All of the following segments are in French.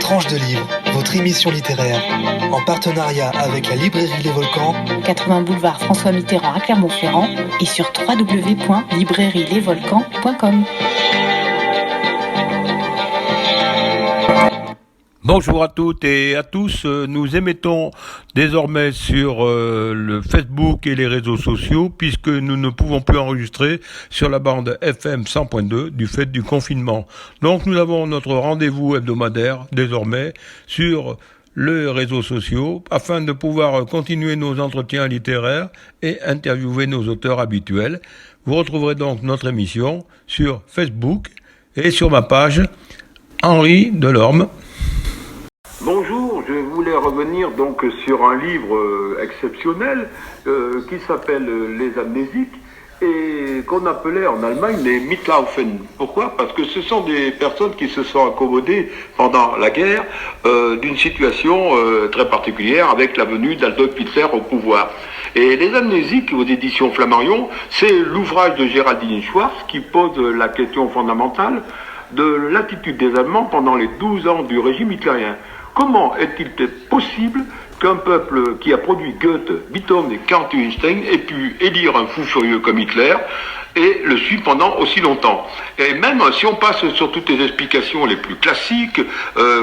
Tranche de livre, votre émission littéraire, en partenariat avec la librairie Les Volcans, 80 boulevard François Mitterrand à Clermont-Ferrand et sur www.librairielesvolcans.com. Bonjour à toutes et à tous, nous émettons désormais sur le Facebook et les réseaux sociaux puisque nous ne pouvons plus enregistrer sur la bande FM 100.2 du fait du confinement. Donc nous avons notre rendez-vous hebdomadaire désormais sur les réseaux sociaux afin de pouvoir continuer nos entretiens littéraires et interviewer nos auteurs habituels. Vous retrouverez donc notre émission sur Facebook et sur ma page Henri Delorme. Bonjour, je voulais revenir donc sur un livre exceptionnel qui s'appelle Les Amnésiques et qu'on appelait en Allemagne les Mitlaufen. Pourquoi ? Parce que ce sont des personnes qui se sont accommodées pendant la guerre d'une situation très particulière avec la venue d'Adolf Hitler au pouvoir. Et Les Amnésiques aux éditions Flammarion, c'est l'ouvrage de Géraldine Schwartz qui pose la question fondamentale de l'attitude des Allemands pendant les 12 ans du régime hitlérien. Comment est-il possible qu'un peuple qui a produit Goethe, Beethoven et Kant et Einstein ait pu élire un fou furieux comme Hitler et le suivre pendant aussi longtemps? Et même si on passe sur toutes les explications les plus classiques,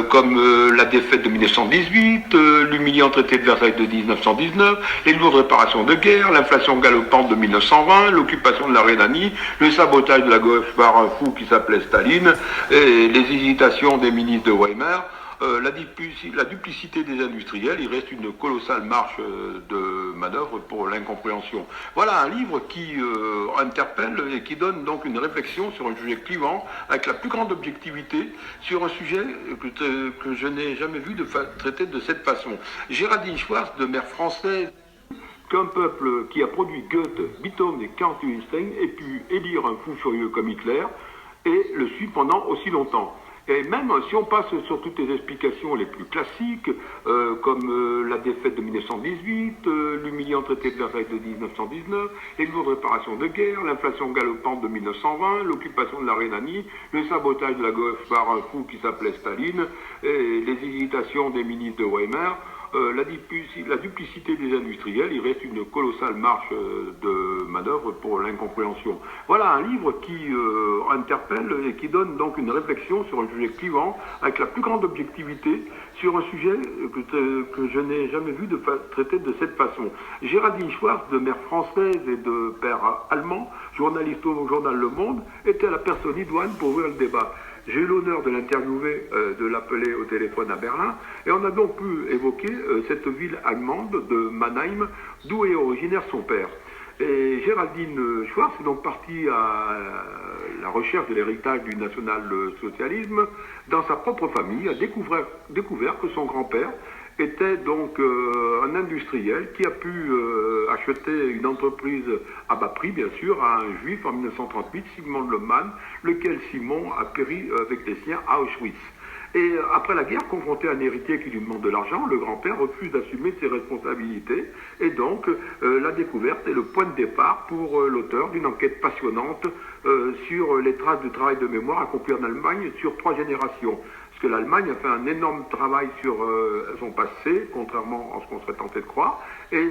comme la défaite de 1918, l'humiliant traité de Versailles de 1919, les lourdes réparations de guerre, l'inflation galopante de 1920, l'occupation de la Rhénanie, le sabotage de la gauche par un fou qui s'appelait Staline, et les hésitations des ministres de Weimar, la duplicité des industriels, il reste une colossale marche de manœuvre pour l'incompréhension. Voilà un livre qui interpelle et qui donne donc une réflexion sur un sujet clivant avec la plus grande objectivité sur un sujet que je n'ai jamais vu traiter de cette façon. Géraldine Schwartz, de mère française, qu'un peuple qui a produit Goethe, Beethoven et Kant et Einstein ait pu élire un fou furieux comme Hitler et le suivre pendant aussi longtemps. Et même si on passe sur toutes les explications les plus classiques, comme la défaite de 1918, l'humiliant traité de Versailles de 1919, les lourdes réparations de guerre, l'inflation galopante de 1920, l'occupation de la Rhénanie, le sabotage de la gauche par un fou qui s'appelait Staline, et les hésitations des ministres de Weimar, la duplicité des industriels, il reste une colossale marche de manœuvre pour l'incompréhension. Voilà un livre qui interpelle et qui donne donc une réflexion sur un sujet clivant avec la plus grande objectivité sur un sujet que je n'ai jamais vu traiter de cette façon. Géraldine Schwartz, de mère française et de père allemand, journaliste au journal Le Monde, était la personne idoine pour ouvrir le débat. J'ai eu l'honneur de l'interviewer, de l'appeler au téléphone à Berlin, et on a donc pu évoquer cette ville allemande de Mannheim, d'où est originaire son père. Et Géraldine Schwartz est donc partie à la recherche de l'héritage du national-socialisme dans sa propre famille, a découvert que son grand-père était donc un industriel qui a pu acheter une entreprise à bas prix, bien sûr, à un juif en 1938, Sigmund Lohmann, lequel Simon a péri avec les siens à Auschwitz. Et après la guerre, confronté à un héritier qui lui demande de l'argent, le grand-père refuse d'assumer ses responsabilités. Et donc, la découverte est le point de départ pour l'auteur d'une enquête passionnante sur les traces du travail de mémoire accompli en Allemagne sur 3 générations. Parce que l'Allemagne a fait un énorme travail sur son passé, contrairement à ce qu'on serait tenté de croire. Et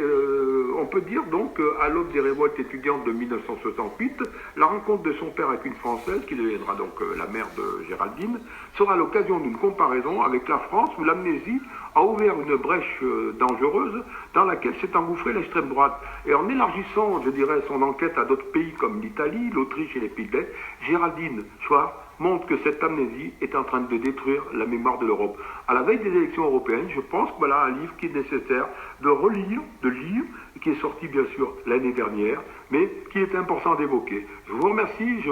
on peut dire donc qu'à l'aube des révoltes étudiantes de 1968, la rencontre de son père avec une Française, qui deviendra donc la mère de Géraldine, sera l'occasion d'une comparaison avec la France où l'amnésie a ouvert une brèche dangereuse dans laquelle s'est engouffrée l'extrême droite. Et en élargissant, je dirais, son enquête à d'autres pays comme l'Italie, l'Autriche et les Pays-Bas, Géraldine Schwartz montre que cette amnésie est en train de détruire la mémoire de l'Europe. À la veille des élections européennes, je pense que voilà un livre qui est nécessaire de relire, de lire, qui est sorti bien sûr l'année dernière, mais qui est important d'évoquer. Je vous remercie.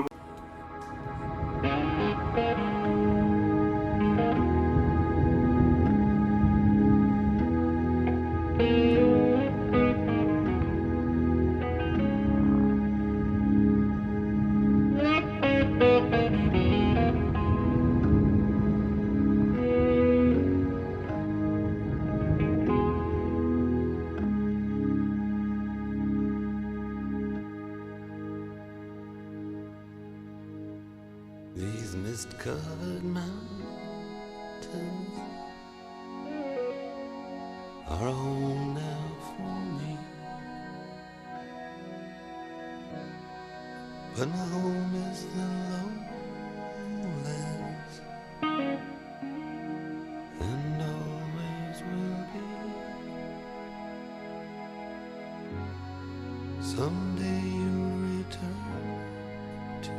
These mist-covered mountains are a home now for me. But my home is the lowlands, and always will be. Someday you'll return to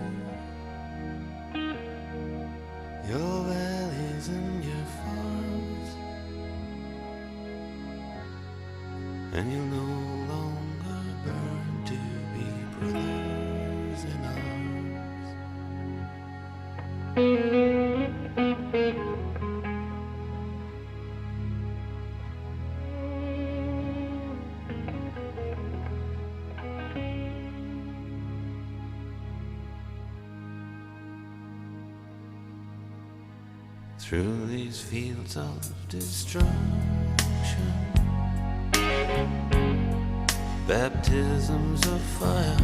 your valleys and your farms, and you'll no longer burn to be brothers in arms. Through these fields of destruction, baptisms of fire,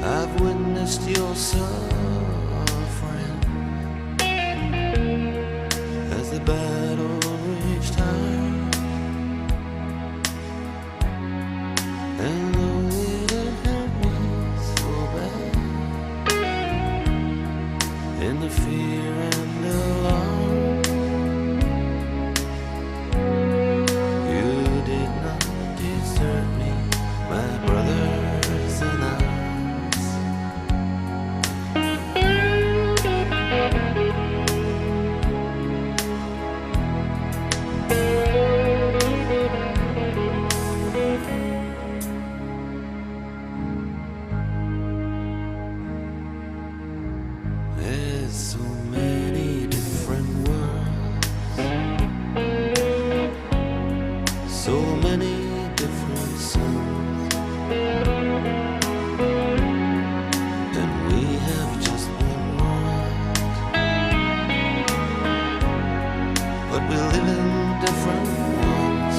I've witnessed your suffering as the battle raged high. And though it had hurt me so bad, in the fear and alarm, you did not desert me, my brothers in arms. There's so many different worlds, so many different suns, and we have just one world, but we live in different ones.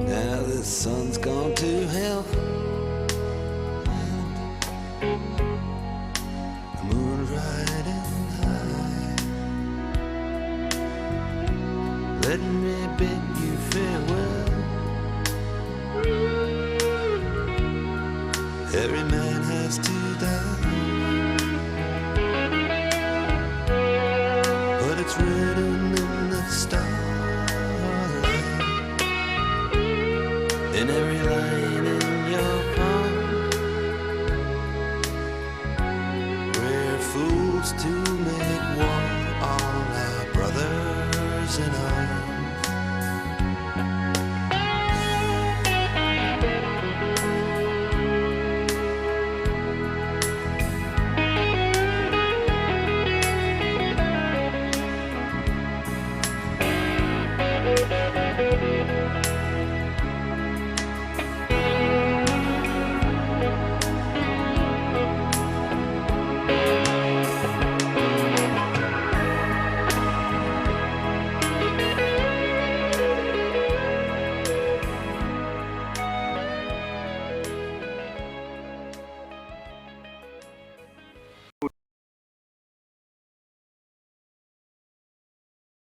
Now the sun's gone to hell, the moon riding high. Let me bid you farewell. Every man has to die, but it's written in the starlight, in every line in your palm. We're fools to